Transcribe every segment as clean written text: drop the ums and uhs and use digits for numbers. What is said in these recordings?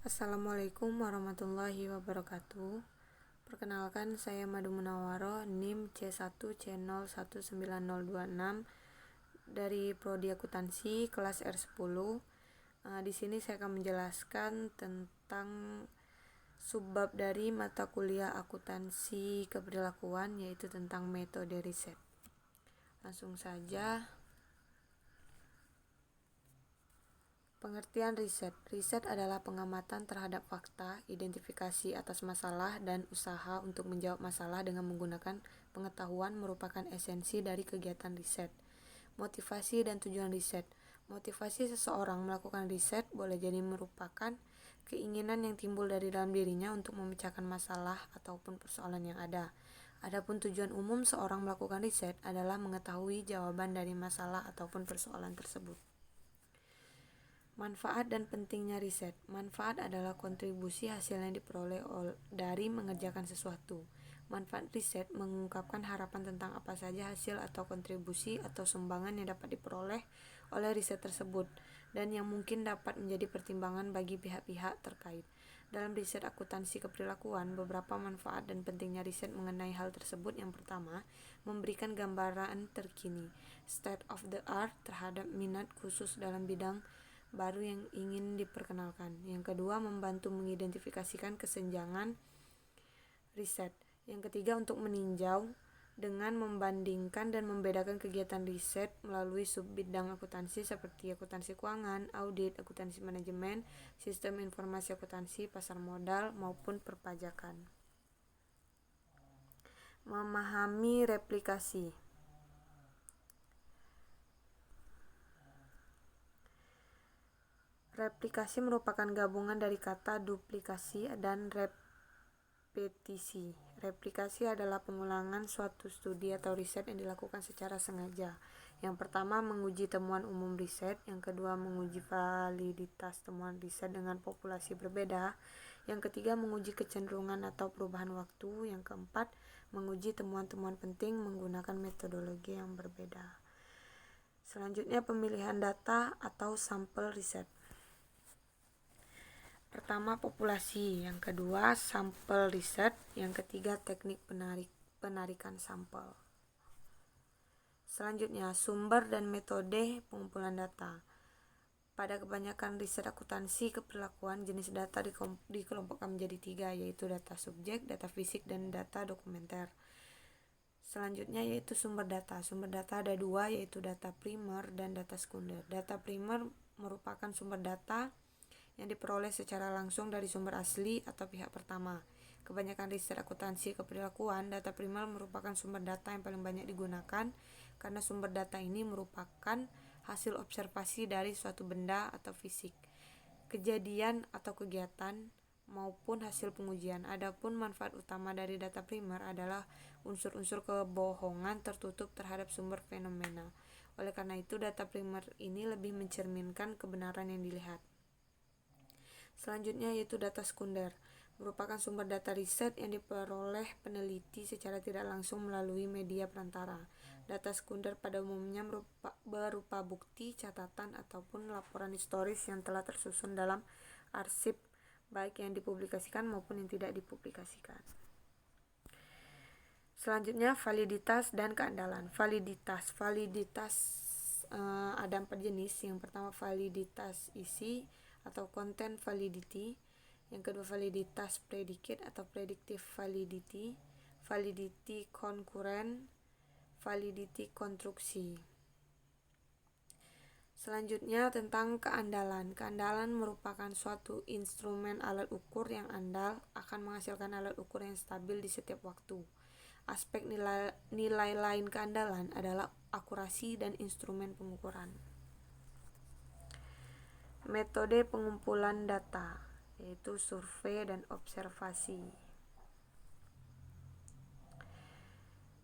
Assalamualaikum warahmatullahi wabarakatuh. Perkenalkan, saya Madu Munawwaro, NIM C1C019026 dari Prodi Akuntansi kelas R10. Di sini saya akan menjelaskan tentang subbab dari mata kuliah akuntansi keberlakuan, yaitu tentang metode riset. Langsung saja. Pengertian riset. Riset adalah pengamatan terhadap fakta, identifikasi atas masalah, dan usaha untuk menjawab masalah dengan menggunakan pengetahuan merupakan esensi dari kegiatan riset. Motivasi dan tujuan riset. Motivasi seseorang melakukan riset boleh jadi merupakan keinginan yang timbul dari dalam dirinya untuk memecahkan masalah ataupun persoalan yang ada. Adapun tujuan umum seorang melakukan riset adalah mengetahui jawaban dari masalah ataupun persoalan tersebut. Manfaat dan pentingnya riset. Manfaat adalah kontribusi hasil yang diperoleh dari mengerjakan sesuatu. Manfaat riset mengungkapkan harapan tentang apa saja hasil atau kontribusi atau sumbangan yang dapat diperoleh oleh riset tersebut dan yang mungkin dapat menjadi pertimbangan bagi pihak-pihak terkait. Dalam riset akuntansi keberlakuan, beberapa manfaat dan pentingnya riset mengenai hal tersebut. Yang pertama, memberikan gambaran terkini, state of the art terhadap minat khusus dalam bidang baru yang ingin diperkenalkan. Yang kedua, membantu mengidentifikasikan kesenjangan riset. Yang ketiga, untuk meninjau dengan membandingkan dan membedakan kegiatan riset melalui subbidang akuntansi seperti akuntansi keuangan, audit, akuntansi manajemen, sistem informasi akuntansi, pasar modal, maupun perpajakan. Memahami replikasi. Replikasi merupakan gabungan dari kata duplikasi dan repetisi. Replikasi adalah pengulangan suatu studi atau riset yang dilakukan secara sengaja. Yang pertama, menguji temuan umum riset. Yang kedua, menguji validitas temuan riset dengan populasi berbeda. Yang ketiga, menguji kecenderungan atau perubahan waktu. Yang keempat, menguji temuan-temuan penting menggunakan metodologi yang berbeda. Selanjutnya, pemilihan data atau sampel riset. Pertama, populasi. Yang kedua, sampel riset. Yang ketiga, teknik penarikan sampel. Selanjutnya, sumber dan metode pengumpulan data. Pada kebanyakan riset akuntansi keberlakuan, jenis data dikelompokkan menjadi 3, yaitu data subjek, data fisik, dan data dokumenter. Selanjutnya yaitu sumber data. Sumber data ada 2, yaitu data primer dan data sekunder. Data primer merupakan sumber data yang diperoleh secara langsung dari sumber asli atau pihak pertama. Kebanyakan riset akuntansi keberlakuan, data primer merupakan sumber data yang paling banyak digunakan karena sumber data ini merupakan hasil observasi dari suatu benda atau fisik, kejadian atau kegiatan, maupun hasil pengujian. Adapun manfaat utama dari data primer adalah unsur-unsur kebohongan tertutup terhadap sumber fenomena. Oleh karena itu, data primer ini lebih mencerminkan kebenaran yang dilihat. Selanjutnya yaitu data sekunder, merupakan sumber data riset yang diperoleh peneliti secara tidak langsung melalui media perantara. Data sekunder pada umumnya berupa bukti, catatan, ataupun laporan historis yang telah tersusun dalam arsip, baik yang dipublikasikan maupun yang tidak dipublikasikan. Selanjutnya, validitas dan keandalan. Validitas ada 4 jenis. Yang pertama, validitas isi atau content validity. Yang kedua, validitas predicate atau predictive validity, validity concurrent, validity konstruksi. Selanjutnya tentang keandalan. Keandalan merupakan suatu instrumen alat ukur yang andal akan menghasilkan alat ukur yang stabil di setiap waktu. Aspek nilai lain keandalan adalah akurasi dan instrumen pengukuran. Metode pengumpulan data, yaitu survei dan observasi.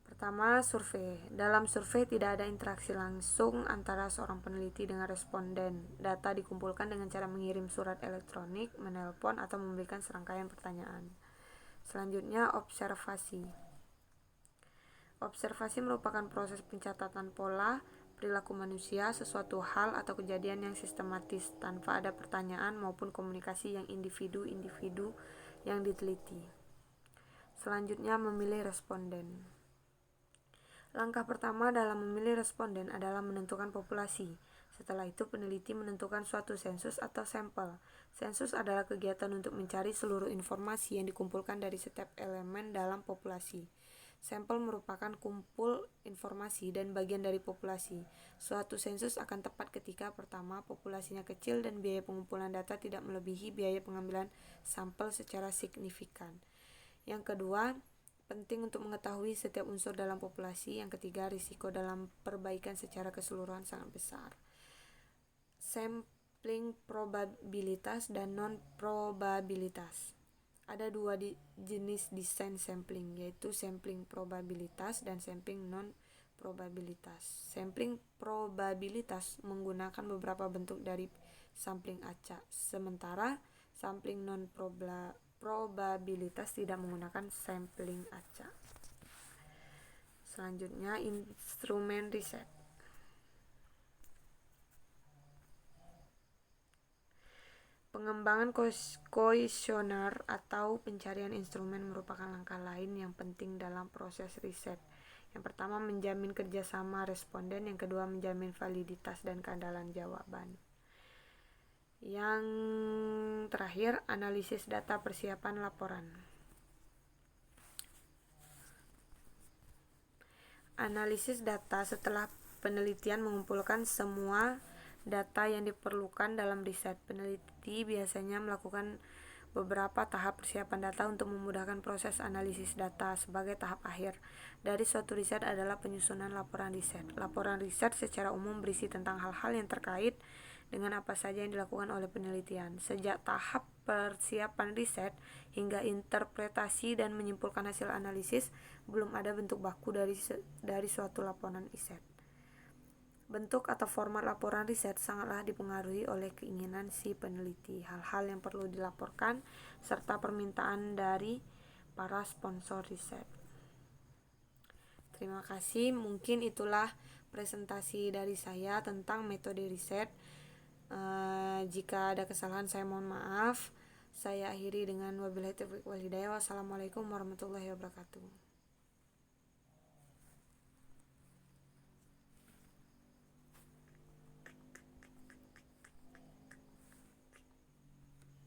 Pertama, survei. Dalam survei tidak ada interaksi langsung antara seorang peneliti dengan responden. Data dikumpulkan dengan cara mengirim surat elektronik, menelpon, atau memberikan serangkaian pertanyaan. Selanjutnya, observasi. Observasi merupakan proses pencatatan pola, perilaku manusia, sesuatu hal atau kejadian yang sistematis tanpa ada pertanyaan maupun komunikasi yang individu-individu yang diteliti. Selanjutnya, memilih responden. Langkah pertama dalam memilih responden adalah menentukan populasi. Setelah itu, peneliti menentukan suatu sensus atau sampel. Sensus adalah kegiatan untuk mencari seluruh informasi yang dikumpulkan dari setiap elemen dalam populasi. Sampel merupakan kumpul informasi dan bagian dari populasi. Suatu sensus akan tepat ketika pertama, populasinya kecil dan biaya pengumpulan data tidak melebihi biaya pengambilan sampel secara signifikan. Yang kedua, penting untuk mengetahui setiap unsur dalam populasi. Yang ketiga, risiko dalam perbaikan secara keseluruhan sangat besar. Sampling probabilitas dan non-probabilitas. Ada dua jenis desain sampling, yaitu sampling probabilitas dan sampling non-probabilitas. Sampling probabilitas menggunakan beberapa bentuk dari sampling acak, sementara sampling non-probabilitas tidak menggunakan sampling acak. Selanjutnya, instrumen riset. Pengembangan kuesioner atau pencarian instrumen merupakan langkah lain yang penting dalam proses riset. Yang pertama, menjamin kerjasama responden. Yang kedua, menjamin validitas dan keandalan jawaban. Yang terakhir, analisis data persiapan laporan. Analisis data setelah penelitian mengumpulkan semua data yang diperlukan dalam riset. Peneliti biasanya melakukan beberapa tahap persiapan data untuk memudahkan proses analisis data. Sebagai tahap akhir dari suatu riset adalah penyusunan laporan riset. Laporan riset secara umum berisi tentang hal-hal yang terkait dengan apa saja yang dilakukan oleh penelitian, sejak tahap persiapan riset hingga interpretasi dan menyimpulkan hasil analisis. Belum ada bentuk baku dari suatu laporan riset. Bentuk atau format laporan riset sangatlah dipengaruhi oleh keinginan si peneliti, hal-hal yang perlu dilaporkan, serta permintaan dari para sponsor riset. Terima kasih, mungkin itulah presentasi dari saya tentang metode riset. Jika ada kesalahan saya mohon maaf. Saya akhiri dengan wabillahi taufiq wal hidayah. Wassalamualaikum warahmatullahi wabarakatuh.